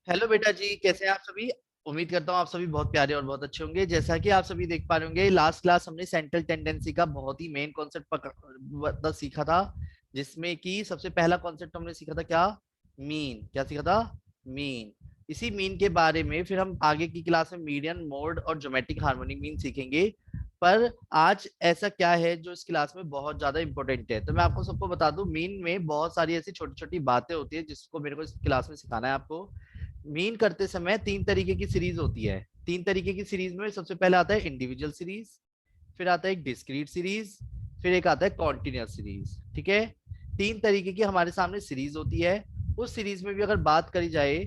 Hello बेटा जी, कैसे हैं आप सभी। उम्मीद करता हूँ आप सभी बहुत प्यारे और बहुत अच्छे होंगे। जैसा कि आप सभी देख पा रहे होंगे, लास्ट क्लास हमने सेंट्रल टेंडेंसी का बहुत ही मेन कॉन्सेप्ट सीखा था, जिसमें कि सबसे पहला कॉन्सेप्ट हमने सीखा था क्या? मीन। क्या सीखा था? मीन। इसी मीन के बारे में फिर हम आगे की क्लास में मीडियन, मोड और ज्योमेट्रिक हार्मोनिक मीन सीखेंगे। पर आज ऐसा क्या है जो इस क्लास में बहुत ज्यादा इंपॉर्टेंट है, तो मैं आपको सबको बता दूं, मीन में बहुत सारी ऐसी छोटी छोटी बातें होती है जिसको मेरे को इस क्लास में सिखाना है आपको। मीन करते समय तीन तरीके की सीरीज होती है। तीन तरीके की सीरीज में सबसे पहले आता है इंडिविजुअल सीरीज, फिर आता है एक डिस्क्रीट सीरीज, फिर एक आता है कॉन्टिन्यूअस सीरीज। ठीक है, तीन तरीके की हमारे सामने सीरीज होती है। उस सीरीज में भी अगर बात करी जाए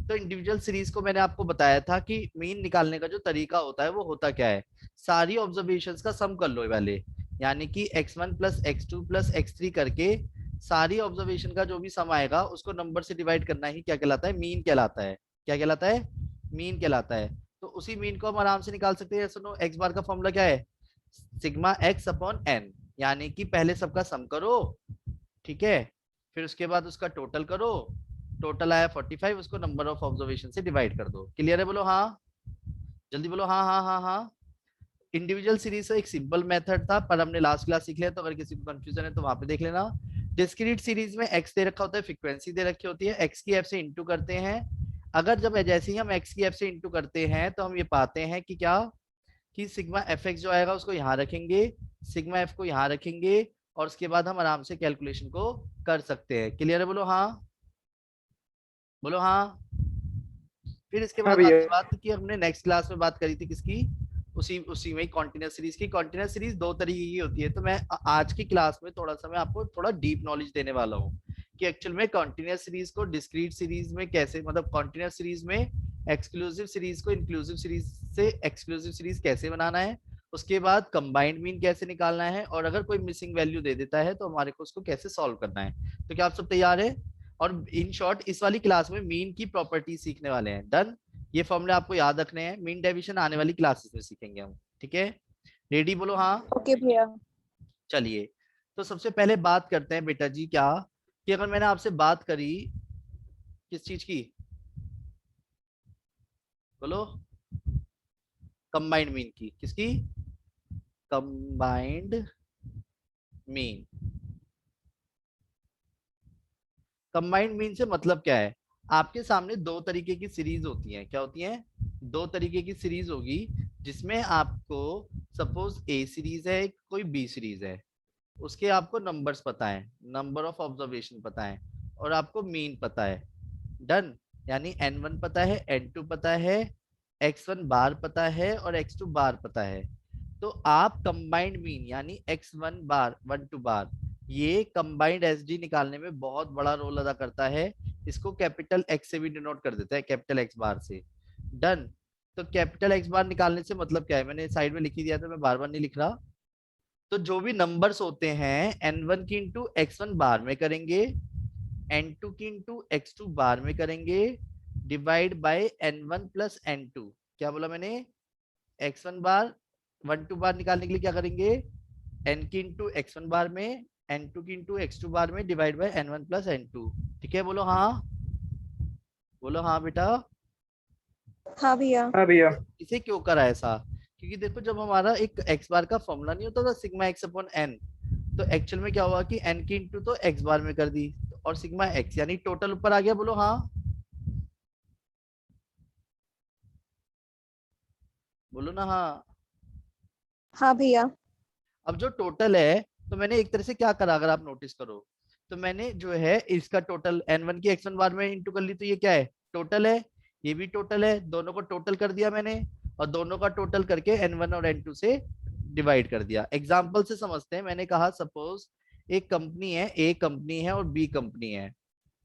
तो इंडिविजुअल सीरीज को मैंने आपको बताया था कि मीन निकालने का जो तरीका होता है वो होता क्या है। सारी ऑब्जर्वेशंस का सम कर लो ये वाले, यानी कि x1 plus x2 plus x3 करके सारी ऑब्जर्वेशन का जो भी सम आएगा उसको नंबर से डिवाइड करना ही क्या कहलाता है? मीन कहलाता है। क्या कहलाता है? मीन कहलाता है। तो उसी मीन को हम आराम से निकाल सकते हैं। सुनो, एक्स बार का फॉर्मूला क्या है? सिग्मा एक्स अपॉन एन, यानी कि पहले सबका सम करो, ठीक है, फिर उसके बाद उसका टोटल करो। टोटल आया 45, उसको नंबर ऑफ ऑब्जर्वेशन से डिवाइड कर दो। क्लियर है? बोलो हाँ। जल्दी बोलो हाँ हाँ हाँ हाँ। इंडिविजुअल सीरीज एक सिंपल मेथड था, पर हमने लास्ट क्लास सीख लिया, तो अगर किसी को कंफ्यूजन है तो वहां पे देख लेना। डिस्क्रीट सीरीज में एक्स दे रखा होता है, फ्रीक्वेंसी दे रखी होती है, एक्स की एफ से इंटू करते हैं। अगर जब जैसे ही हम एक्स की एफ से इंटू करते हैं तो हम ये पाते हैं कि क्या, कि सिग्मा एफ एक्स जो आएगा उसको यहाँ रखेंगे, सिग्मा एफ को यहाँ रखेंगे, और उसके बाद हम आराम से कैलकुलेशन को कर सकते हैं। क्लियर है? बोलो हाँ। बोलो हाँ। फिर इसके हाँ बाद भैया। आती बात कि हमने नेक्स्ट क्लास में बात करी थी किसकी? उसी उसी में कॉन्टिन्यूस सीरीज की। कॉन्टिन्यूस सीरीज दो तरीके की होती है, तो मैं आज की क्लास में थोड़ा सा मैं आपको थोड़ा डीप नॉलेज देने वाला हूँ कि एक्चुअल में कॉन्टिन्यूस सीरीज को डिस्क्रीट सीरीज में कैसे, मतलब कॉन्टिन्यूस सीरीज में एक्सक्लूसिव सीरीज को इंक्लूसिव सीरीज से एक्सक्लूसिव सीरीज कैसे बनाना है, उसके बाद कंबाइंड मीन कैसे निकालना है, और अगर कोई मिसिंग वैल्यू दे देता है तो हमारे को उसको कैसे सॉल्व करना है। तो क्या आप सब तैयार है? और इन शॉर्ट इस वाली क्लास में मीन की प्रॉपर्टी सीखने वाले हैं। डन। ये फॉर्मूले आपको याद रखने हैं, मीन डेविएशन आने वाली क्लासेस में सीखेंगे हम। ठीक है, रेडी? बोलो हाँ। ओके भैया। चलिए, तो सबसे पहले बात करते हैं बेटा जी, क्या कि अगर मैंने आपसे बात करी किस चीज की? बोलो। कंबाइंड मीन की। किसकी? Combined mean. कंबाइंड मीन से मतलब क्या है? आपके सामने दो तरीके की सीरीज होती हैं। क्या होती हैं? दो तरीके की सीरीज होगी, जिसमें आपको सपोज ए सीरीज है, कोई बी सीरीज है, उसके आपको नंबर्स पता है, नंबर ऑफ ऑब्जर्वेशन पता है, और आपको मीन पता है। डन। यानी n1 पता है, n2 पता है, x1 बार पता है और x2 बार पता है। तो आप कंबाइंड मीन यानी x1 बार, 1 2 बार, ये कंबाइंड एसडी निकालने में बहुत बड़ा रोल अदा करता है। इसको कैपिटल एक्स से भी डिनोट कर देता है, कैपिटल एक्स बार से। डन। तो कैपिटल एक्स बार निकालने से मतलब क्या है, मैंने साइड में लिख ही दिया था, मैं बार बार नहीं लिख रहा। तो जो भी नंबर्स होते हैं n1 की इंटू x1 बार में करेंगे, n2 की इंटू x2 बार में करेंगे, divide by n1 plus n2। क्या बोला मैंने? x1 बार, 1 2 बार निकालने के लिए क्या करेंगे? n की इंटू x1 बार में, n2 की इंटू x2 बार में, divide by n1 plus n2। ठीक है, बोलो हाँ। बोलो हाँ बेटा। हाँ भैया। हाँ भैया। तो इसे क्यों करा ऐसा? क्योंकि देखो, जब हमारा एक एक्स बार का फॉर्मूला नहीं होता था सिग्मा एक्स अपॉन एन, तो एक्चुअल में क्या हुआ कि एन की इंटू तो एक्स बार में कर दी, और सिग्मा एक्स यानी टोटल ऊपर आ गया। बोलो हाँ। बोलो ना हाँ। हाँ भैया। अब जो टोटल है, तो मैंने एक तरह से क्या करा, अगर आप नोटिस करो, तो मैंने जो है इसका टोटल n1 की x1 बार में इंटू कर ली, तो ये क्या है? टोटल है। ये भी टोटल है, दोनों को टोटल कर दिया मैंने, और दोनों का टोटल करके n1 और n2 से डिवाइड कर दिया। एग्जाम्पल से समझते हैं। मैंने कहा सपोज एक कंपनी है, ए कंपनी है और बी कंपनी है,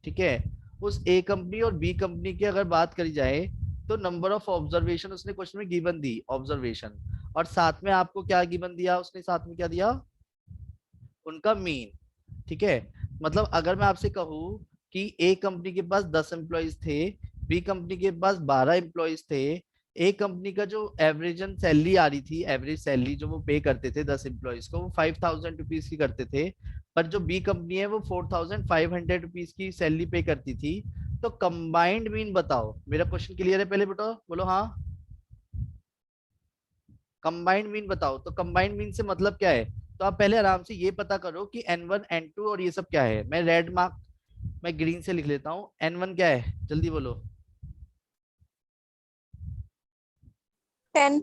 ठीक है। उस ए कंपनी और बी कंपनी की अगर बात करी जाए, तो नंबर ऑफ ऑब्जर्वेशन उसने क्वेश्चन में गिवन दी, ऑब्जर्वेशन, और साथ में आपको क्या गिवन दिया उसने? साथ में क्या दिया? उनका मीन। ठीक है। मतलब अगर मैं आपसे कहूँ कि ए कंपनी के पास 10 एम्प्लॉयज थे, बी कंपनी के पास 12 एम्प्लॉयज थे, ए कंपनी का जो एवरेजन सैलरी आ रही थी, एवरेज सैलरी जो वो पे करते थे 10 एम्प्लॉयज को, वो 5000 रुपीज की करते थे, पर जो बी कंपनी है वो 4500 रुपीज की सैलरी पे करती थी। तो कंबाइंड मीन बताओ। मेरा क्वेश्चन क्लियर है? पहले बेटा बोलो हाँ। कंबाइंड मीन बताओ। तो कंबाइंड मीन से मतलब क्या है? तो आप पहले आराम से ये पता करो कि N1 N2 और ये सब क्या है। मैं रेड मार्क, मैं ग्रीन से लिख लेता हूँ। N1 क्या है, जल्दी बोलो। 10,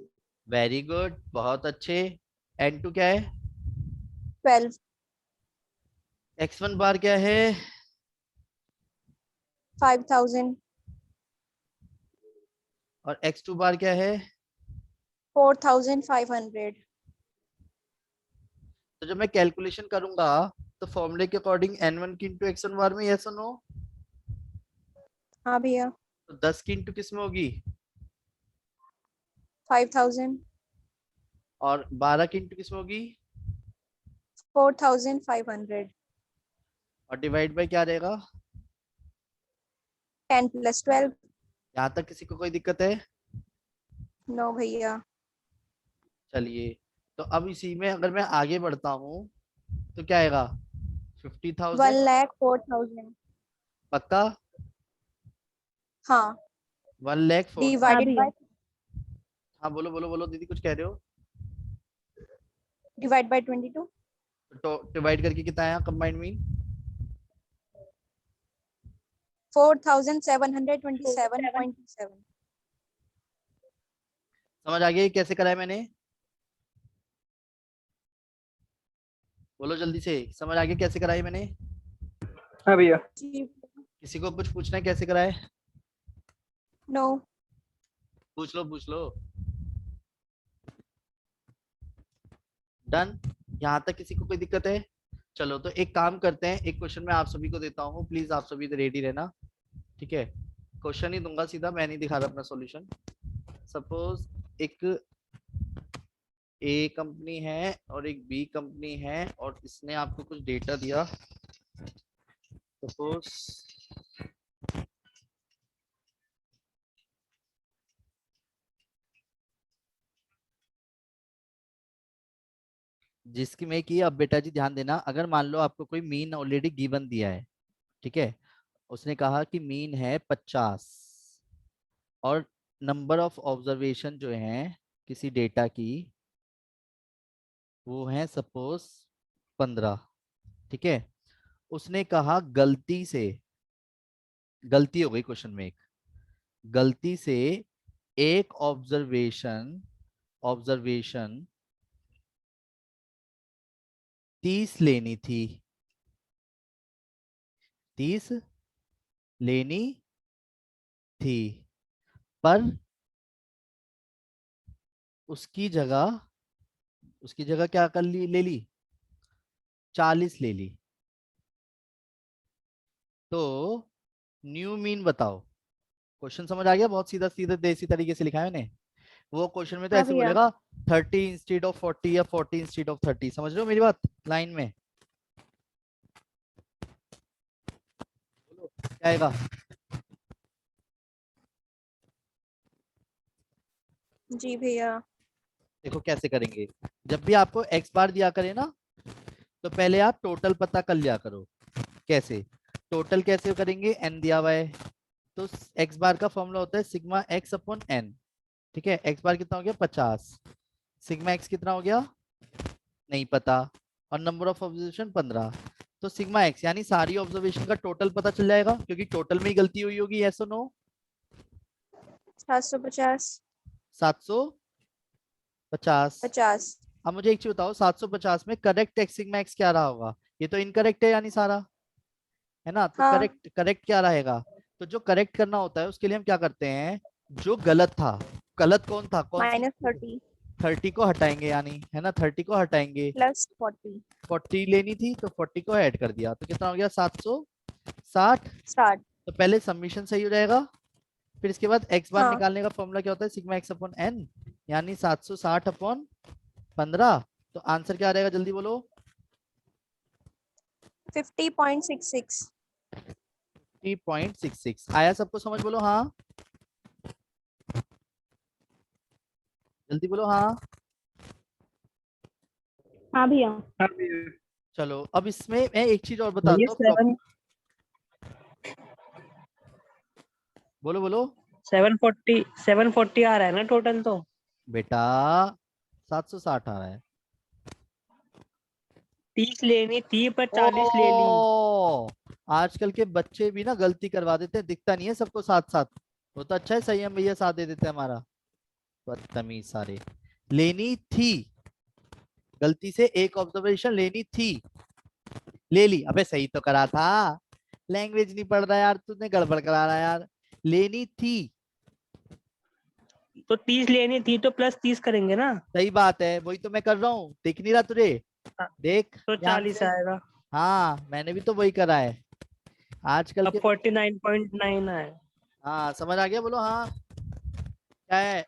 वेरी गुड, बहुत अच्छे। N2 क्या है? 12, X1 बार क्या है? 5,000, और X2 बार क्या है? 4,500। तो जब मैं कैलकुलेशन करूंगा तो फॉर्मूले के अकॉर्डिंग N1 की इंटू X1 बार में, यस और नो? हाँ भैया। तो 10 की इंटू किस में होगी? 5,000, और 12 की इंटू किस में होगी? 4,500। और डिवाइड बाय क्या रहेगा? 10 + 12। यहाँ तक किसी को कोई दिक्कत है? नो भैया। चलिए, तो अब इसी में अगर मैं आगे बढ़ता हूँ तो क्या आएगा? 50,000। 1,04,000। पक्का? हाँ। 1,04,000। डिवाइडेड बाय हाँ बोलो बोलो बोलो दीदी, कुछ कह रहे हो? Divide by 22। तो डिवाइड करके कितना आया कंबाइंड मीन? 4,727.27। समझ आ गया ये कैसे कराया मैंने? बोलो जल्दी से, समझ आ गया कैसे कराई मैंने? हाँ भैया। जी। किसी को कुछ पूछना है कैसे कराए? नो। पूछ लो पूछ लो। डन? यहाँ तक किसी को कोई दिक्कत है? चलो तो एक काम करते हैं, एक क्वेश्चन मैं आप सभी को देता हूँ, प्लीज आप सभी रेडी रहना। ठीक है, क्वेश्चन ही दूंगा सीधा, मैं नहीं दिखा रहा अपना सॉल्यूशन। सपोज एक ए कंपनी है और एक बी कंपनी है और इसने आपको कुछ डेटा दिया। सपोज जिसकी में कि अब बेटा जी ध्यान देना, अगर मान लो आपको कोई मीन ऑलरेडी गिवन दिया है, ठीक है, उसने कहा कि मीन है 50 और नंबर ऑफ ऑब्जर्वेशन जो है किसी डेटा की वो है सपोज 15। ठीक है, उसने कहा गलती से, गलती हो गई क्वेश्चन में, एक गलती से एक ऑब्जर्वेशन ऑब्जर्वेशन 30 लेनी थी, 30 लेनी थी, पर उसकी जगह, उसकी जगह क्या कर ली, ले ली 40 ले ली। तो न्यू मीन बताओ। क्वेश्चन समझ आ गया? बहुत सीधा सीधा देसी तरीके से लिखा है मैंने। वो क्वेश्चन में तो हाँ ऐसे भैया। बोलेगा 30 इंस्टेड ऑफ 40 या 40 इंस्टेड ऑफ 30। समझ रहे हो मेरी बात लाइन में? क्या आएगा? जी भैया। देखो कैसे करेंगे। जब भी आपको एक्स बार दिया करे ना, तो पहले आप टोटल पता कर लिया करो। कैसे टोटल कैसे करेंगे? एन दिया हुआ है, तो एक्स बार का फॉर्मूला होता है सिग्मा एक्स अपॉन एन। ठीक है, एक्स बार कितना हो गया 50, सिग्मा एक्स कितना हो गया नहीं पता, और नंबर ऑफ ऑब्जर्वेशन 15। तो सिग्मा एक्स यानी सारी ऑब्जर्वेशन का टोटल पता चल जाएगा, क्योंकि टोटल में ही गलती हुई होगी। यस और नो? 750। 750। 50। अब मुझे एक चीज बताओ, 750 में करेक्ट एक्स सिग्मा एक्स क्या रहा होगा? ये तो इनकरेक्ट है यानी सारा, है ना? तो हाँ। करेक्ट करेक्ट क्या रहेगा? तो जो करेक्ट करना होता है उसके लिए हम क्या करते हैं, जो गलत था, गलत कौन था, कौन सी, -30 30 को हटाएंगे यानी, है ना, 30 को हटाएंगे। + 40। 40 लेनी थी तो 40 को ऐड कर दिया, तो कितना हो गया 760। 60। तो पहले सबमिशन सही हो जाएगा, फिर इसके बाद एक्स बार हाँ। निकालने का फॉर्मूला क्या होता है, सिग्मा एक्स अपॉन एन, यानी 760 अपॉन 15। तो आंसर क्या रहेगा जल्दी बोलो? 50.66। 3.66 आया सबको समझ? बोलो हाँ, जल्दी बोलो हाँ। हाँ भैया। हाँ भैया। चलो अब इसमें मैं एक चीज और बताता भैया हूँ 7। बोलो बोलो 740 आ रहा है ना टोटल तो। बेटा 760 आ रहा है। 30 लेनी थी पर 40 ले ली। ओ, आजकल के बच्चे भी ना गलती करवा देते हैं, दिखता नहीं है सबको साथ साथ। वो तो अच्छा है संयम भैया साथ दे देते हैं हमारा। बदतमीज सारे। लेनी थी, गलती से एक ऑब्जर्वेशन लेनी थी, ले ली। अबे सही तो करा था, लैंग्वेज नहीं पढ़ रहा यार, तूने गड़बड़ करा रहा यार। लेनी थी, तो 30 लेनी थी तो प्लस 30 करेंगे ना। सही बात है, वही तो मैं कर रहा हूँ, दिख नहीं रहा तुझे? हाँ, देख तो ध्यान 40 से। आएगा। हाँ मैंने भी तो वही करा है आजकल अब के। 49.9 है। हाँ समझ आ गया, बोलो हाँ क्या है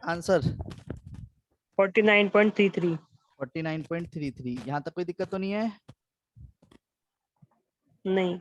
आंसर? 49.33। 49.33। यहाँ तक कोई दिक्कत तो नहीं है? नहीं।